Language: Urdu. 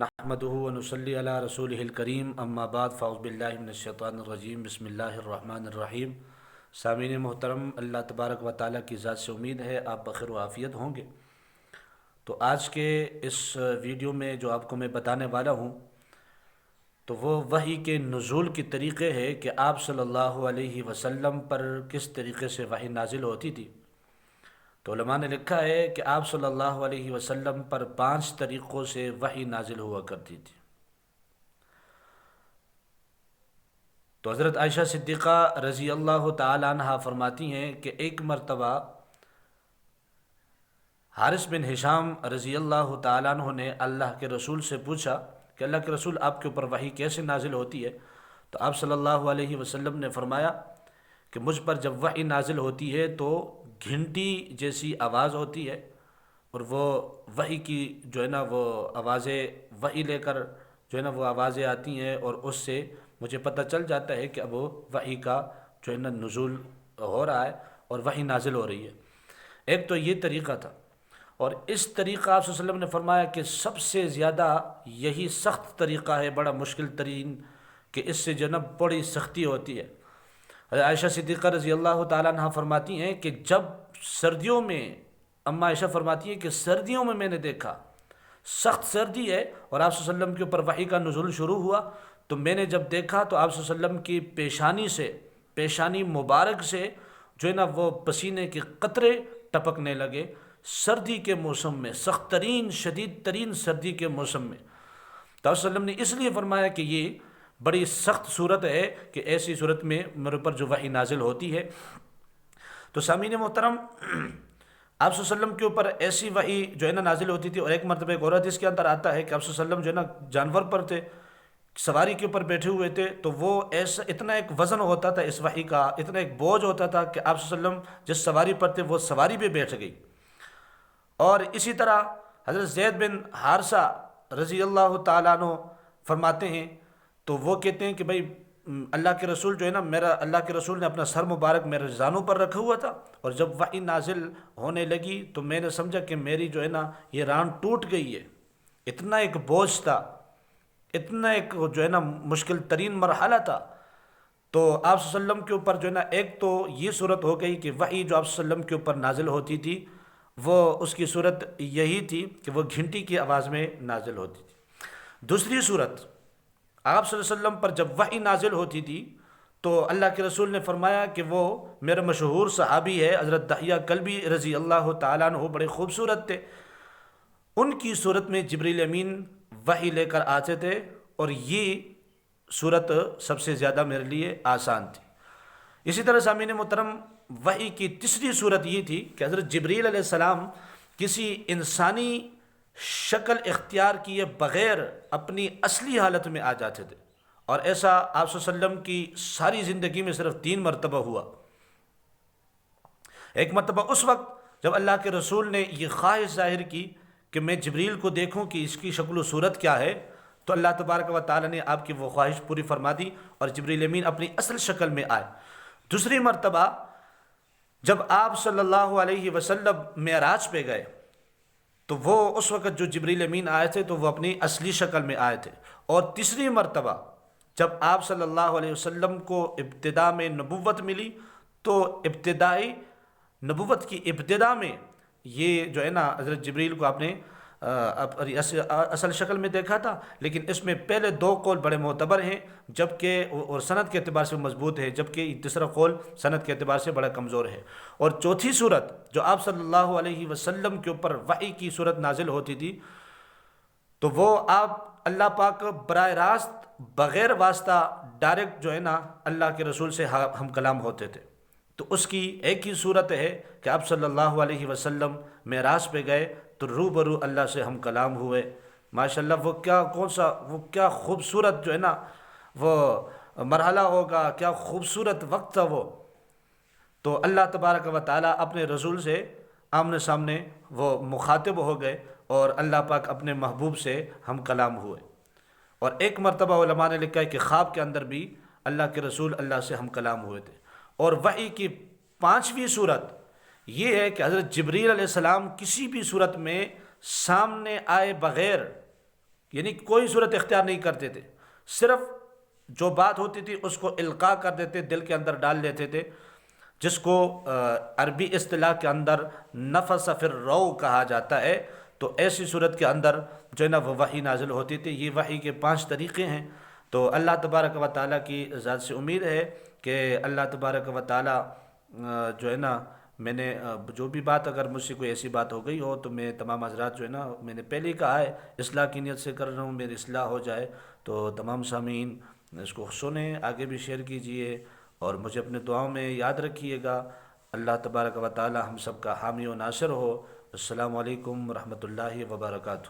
نحمده ونصلي على رسوله الکریم اما بعد فاعوذ باللہ من الشیطان الرجیم بسم اللہ الرحمن الرحیم۔ سامعین محترم، اللہ تبارک و تعالیٰ کی ذات سے امید ہے آپ بخیر و عافیت ہوں گے۔ تو آج کے اس ویڈیو میں جو آپ کو میں بتانے والا ہوں تو وہ وحی کے نزول کے طریقے ہے کہ آپ صلی اللہ علیہ وسلم پر کس طریقے سے وحی نازل ہوتی تھی۔ تو علماء نے لکھا ہے کہ آپ صلی اللہ علیہ وسلم پر 5 طریقوں سے وحی نازل ہوا کرتی تھی۔ تو حضرت عائشہ صدیقہ رضی اللہ تعالی عنہا فرماتی ہیں کہ ایک مرتبہ حارث بن ہشام رضی اللہ تعالیٰ عنہ نے اللہ کے رسول سے پوچھا کہ اللہ کے رسول، آپ کے اوپر وحی کیسے نازل ہوتی ہے؟ تو آپ صلی اللہ علیہ وسلم نے فرمایا کہ مجھ پر جب وحی نازل ہوتی ہے تو گھنٹی جیسی آواز ہوتی ہے، اور وہ وحی کی جو ہے نا وہ آوازیں وحی لے کر جو ہے نا وہ آوازیں آتی ہیں، اور اس سے مجھے پتہ چل جاتا ہے کہ اب وہ وحی کا جو ہے نا نزول ہو رہا ہے اور وحی نازل ہو رہی ہے۔ ایک تو یہ طریقہ تھا، اور اس طریقہ آپ صلی اللہ علیہ وسلم نے فرمایا کہ سب سے زیادہ یہی سخت طریقہ ہے، بڑا مشکل ترین، کہ اس سے جو ہے نا بڑی سختی ہوتی ہے۔ حضرت عائشہ صدیقہ رضی اللہ تعالیٰ عنہ فرماتی ہیں کہ جب سردیوں میں، اما عائشہ فرماتی ہیں کہ سردیوں میں نے دیکھا، سخت سردی ہے اور آپ صلی اللہ علیہ وسلم کے اوپر وحی کا نزول شروع ہوا، تو میں نے جب دیکھا تو آپ صلی اللہ علیہ وسلم کی پیشانی سے، پیشانی مبارک سے جو ہے نا وہ پسینے کے قطرے ٹپکنے لگے، سردی کے موسم میں، سخت ترین شدید ترین سردی کے موسم میں۔ تو آپ صلی اللہ علیہ وسلم نے اس لیے فرمایا کہ یہ بڑی سخت صورت ہے کہ ایسی صورت میں میرے اوپر جو وحی نازل ہوتی ہے۔ تو سامعین محترم، آپ صلی اللہ علیہ وسلم کے اوپر ایسی وحی جو ہے نا نازل ہوتی تھی، اور ایک مرتبہ ایک عورت اس کے اندر آتا ہے کہ آپ صلی اللہ علیہ وسلم جو ہے نا جانور پر تھے، سواری کے اوپر بیٹھے ہوئے تھے، تو وہ ایسا اتنا ایک وزن ہوتا تھا اس وحی کا، اتنا ایک بوجھ ہوتا تھا کہ آپ صلی اللہ علیہ وسلم جس سواری پر تھے وہ سواری پہ بیٹھ گئی۔ اور اسی طرح حضرت زید بن حارثہ رضی اللہ تعالیٰ عنہ فرماتے ہیں، تو وہ کہتے ہیں کہ بھائی اللہ کے رسول جو ہے نا، میرا اللہ کے رسول نے اپنا سر مبارک میرے زانوں پر رکھا ہوا تھا، اور جب وحی نازل ہونے لگی تو میں نے سمجھا کہ میری جو ہے نا یہ ران ٹوٹ گئی ہے۔ اتنا ایک بوجھ تھا، اتنا ایک جو ہے نا مشکل ترین مرحلہ تھا۔ تو آپ صلی اللہ علیہ وسلم کے اوپر جو ہے نا ایک تو یہ صورت ہو گئی کہ وحی جو آپ صلی اللہ علیہ وسلم کے اوپر نازل ہوتی تھی وہ اس کی صورت یہی تھی کہ وہ گھنٹی کی آواز میں نازل ہوتی تھی۔ دوسری صورت، آپ صلی اللہ علیہ وسلم پر جب وحی نازل ہوتی تھی تو اللہ کے رسول نے فرمایا کہ وہ میرے مشہور صحابی ہے حضرت دحیہ کلبی رضی اللہ تعالیٰ عنہ، بڑے خوبصورت تھے، ان کی صورت میں جبریل امین وحی لے کر آتے تھے، اور یہ صورت سب سے زیادہ میرے لیے آسان تھی۔ اسی طرح سامعین محترم، وحی کی تیسری صورت یہ تھی کہ حضرت جبریل علیہ السلام کسی انسانی شکل اختیار کیے بغیر اپنی اصلی حالت میں آ جاتے تھے، اور ایسا آپ صلی اللہ علیہ وسلم کی ساری زندگی میں صرف 3 مرتبہ ہوا۔ ایک مرتبہ اس وقت جب اللہ کے رسول نے یہ خواہش ظاہر کی کہ میں جبریل کو دیکھوں کہ اس کی شکل و صورت کیا ہے، تو اللہ تبارک و تعالیٰ نے آپ کی وہ خواہش پوری فرما دی اور جبریل امین اپنی اصل شکل میں آئے۔ دوسری مرتبہ جب آپ صلی اللہ علیہ وسلم معراج پہ گئے تو وہ اس وقت جو جبریل امین آئے تھے تو وہ اپنی اصلی شکل میں آئے تھے۔ اور تیسری مرتبہ جب آپ صلی اللہ علیہ وسلم کو ابتدا میں نبوت ملی تو ابتدائی نبوت کی ابتدا میں یہ جو ہے نا حضرت جبریل کو آپ نے اصل شکل میں دیکھا تھا، لیکن اس میں پہلے 2 قول بڑے معتبر ہیں، جبکہ اور سند کے اعتبار سے مضبوط ہے، جبکہ تیسرا قول سند کے اعتبار سے بڑا کمزور ہے۔ اور چوتھی صورت جو آپ صلی اللہ علیہ وسلم کے اوپر وحی کی صورت نازل ہوتی تھی تو وہ آپ اللہ پاک براہ راست بغیر واسطہ ڈائریکٹ جو ہے نا اللہ کے رسول سے ہم کلام ہوتے تھے۔ تو اس کی ایک ہی صورت ہے کہ آپ صلی اللہ علیہ وسلم معراج پہ گئے تو روبرو اللہ سے ہم کلام ہوئے۔ ماشاءاللہ وہ کیا خوبصورت جو ہے نا وہ مرحلہ ہوگا، کیا خوبصورت وقت تھا وہ۔ تو اللہ تبارک و تعالیٰ اپنے رسول سے آمنے سامنے وہ مخاطب ہو گئے، اور اللہ پاک اپنے محبوب سے ہم کلام ہوئے۔ اور ایک مرتبہ علماء نے لکھا ہے کہ خواب کے اندر بھی اللہ کے رسول اللہ سے ہم کلام ہوئے تھے۔ اور وحی کی 5ویں صورت یہ ہے کہ حضرت جبریل علیہ السلام کسی بھی صورت میں سامنے آئے بغیر یعنی کوئی صورت اختیار نہیں کرتے تھے، صرف جو بات ہوتی تھی اس کو القاء کر دیتے، دل کے اندر ڈال لیتے تھے، جس کو عربی اصطلاح کے اندر نفس فی الرو کہا جاتا ہے۔ تو ایسی صورت کے اندر جو ہے نا وہ وحی نازل ہوتی تھی۔ یہ وحی کے 5 طریقے ہیں۔ تو اللہ تبارک و تعالیٰ کی ذات سے امید ہے کہ اللہ تبارک و تعالیٰ جو ہے نا، میں نے جو بھی بات، اگر مجھ سے کوئی ایسی بات ہو گئی ہو تو میں تمام حضرات جو ہے نا، میں نے پہلے ہی کہا ہے اصلاح کی نیت سے کر رہا ہوں، میری اصلاح ہو جائے۔ تو تمام سامعین اس کو سنیں، آگے بھی شیئر کیجئے اور مجھے اپنے دعاؤں میں یاد رکھیے گا۔ اللہ تبارک و تعالی ہم سب کا حامی و ناصر ہو۔ السلام علیکم ورحمۃ اللہ وبرکاتہ۔